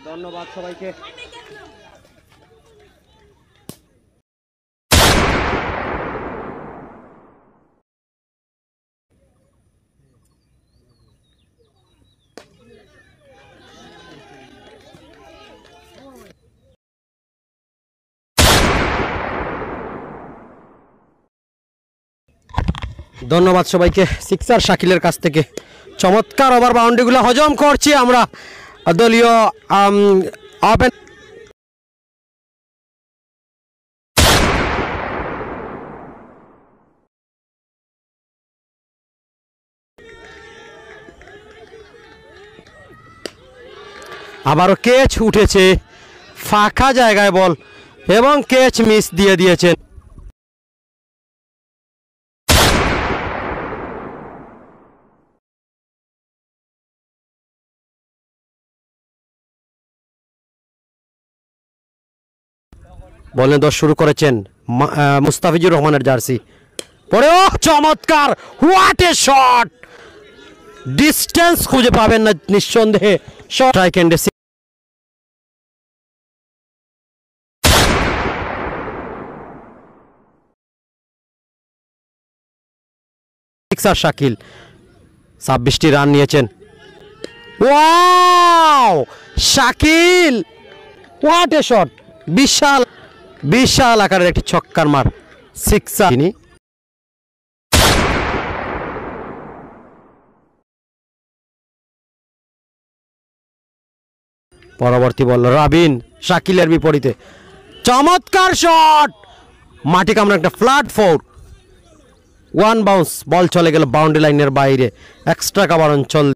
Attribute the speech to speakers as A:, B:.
A: ধন্যবাদ সবাইকে। ধন্যবাদ সবাইকে। সিক্সার শাকিলের কাছ থেকে চমৎকার ওভার বাউন্ডারিগুলো হজম করছি আমরা দলীয় ওপেন। আবারও ক্যাচ উঠেছে, ফাঁকা জায়গায় বল এবং ক্যাচ মিস দিয়ে দিয়েছেন। বলে 10 শুরু করেছেন মুস্তাফিজুর রহমানের জার্সি পরে। ও চমৎকার, হোয়াট এ শট! ডিস্টেন্স খুঁজে পাবেন না নিঃসন্দেহে। শট স্ট্রাইক এন্ডে সিক্সার শাকিল 26টি রান নিয়েছেন। Wow Shakil, what a shot! বিশাল বিশাল আকারের একটি ছক্কার মার সিক্সার। তিনি পরবর্তী বল রাবিন শাকিলের বিপরীতে, চমৎকার শট, মাটি কামড়ে একটা ফ্ল্যাট ফোর, ওয়ান বাউন্স, বল চলে গেল বাউন্ডারি লাইনের বাইরে, এক্সট্রা কভার অঞ্চল।